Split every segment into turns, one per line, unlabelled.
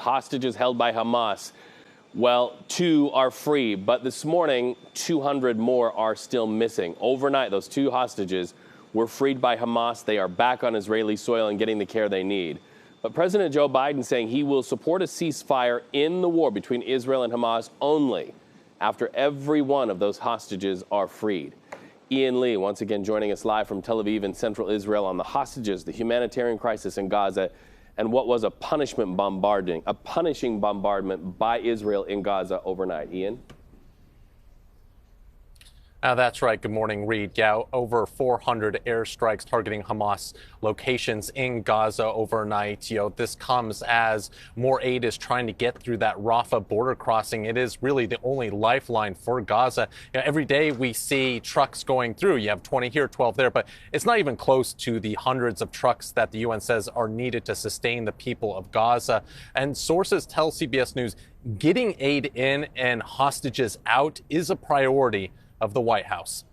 hostages held by Hamas. Well, 2 are free, but this morning, 200 more are still missing. Overnight, those 2 hostages were freed by Hamas. They are back on Israeli soil and getting the care they need. But President Joe Biden saying he will support a ceasefire in the war between Israel and Hamas only after every one of those hostages are freed. Ian Lee, once again joining us live from Tel Aviv in central Israel on the hostages, the humanitarian crisis in Gaza, and what was a punishing bombardment by Israel in Gaza overnight. Ian?
That's right. Good morning, Reed. Yeah, over 400 airstrikes targeting Hamas locations in Gaza overnight. This comes as more aid is trying to get through that Rafah border crossing. It is really the only lifeline for Gaza. Every day we see trucks going through. You have 20 here, 12 there, but it's not even close to the hundreds of trucks that the UN says are needed to sustain the people of Gaza. And sources tell CBS News getting aid in and hostages out is a priority of the White House.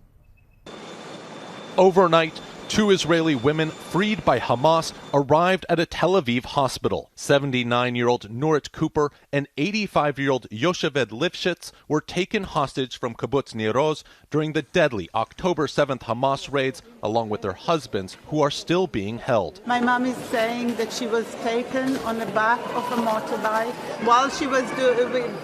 Overnight, 2 Israeli women freed by Hamas arrived at a Tel Aviv hospital. 79-year-old Nurit Cooper and 85-year-old Yosheved Lifshitz were taken hostage from Kibbutz Nir Oz during the deadly October 7th Hamas raids, along with their husbands, who are still being held.
My mom is saying that she was taken on the back of a motorbike. While she was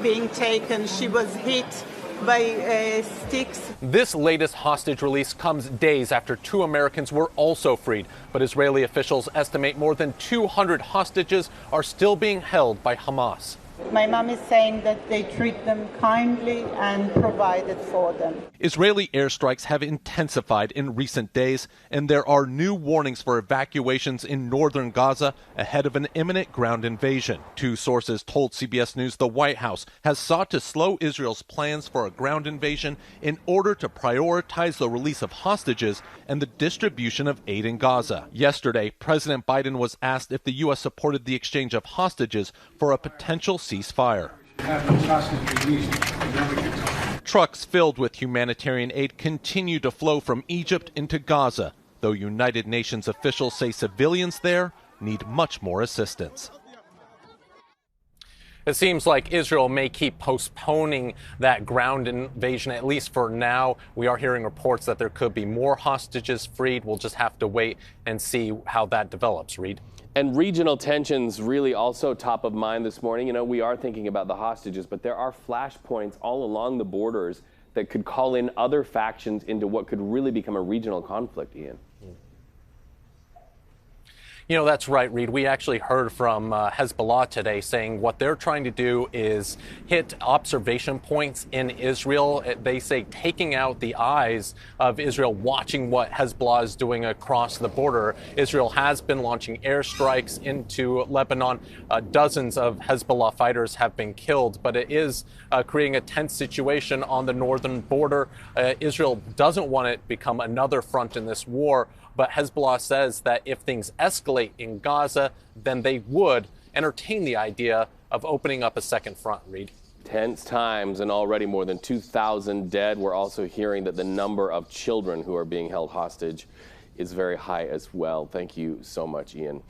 being taken, she was hit by sticks.
This latest hostage release comes days after 2 Americans were also freed, but Israeli officials estimate more than 200 hostages are still being held by Hamas.
My mom is saying that they treat them kindly and provided for them.
Israeli airstrikes have intensified in recent days, and there are new warnings for evacuations in northern Gaza ahead of an imminent ground invasion. 2 sources told CBS News the White House has sought to slow Israel's plans for a ground invasion in order to prioritize the release of hostages and the distribution of aid in Gaza. Yesterday, President Biden was asked if the U.S. supported the exchange of hostages for a potential ceasefire. Trucks filled with humanitarian aid continue to flow from Egypt into Gaza, though United Nations officials say civilians there need much more assistance.
It seems like Israel may keep postponing that ground invasion, at least for now. We are hearing reports that there could be more hostages freed. We'll just have to wait and see how that develops, Reed.
And regional tensions really also top of mind this morning. We are thinking about the hostages, but there are flashpoints all along the borders that could call in other factions into what could really become a regional conflict, Ian.
That's right, Reed. We actually heard from Hezbollah today saying what they're trying to do is hit observation points in Israel. They say taking out the eyes of Israel watching what Hezbollah is doing across the border. Israel has been launching airstrikes into Lebanon. Dozens of Hezbollah fighters have been killed, but it is creating a tense situation on the northern border. Israel doesn't want it to become another front in this war. But Hezbollah says that if things escalate in Gaza, then they would entertain the idea of opening up a second front, Reed.
Tense times and already more than 2,000 dead. We're also hearing that the number of children who are being held hostage is very high as well. Thank you so much, Ian.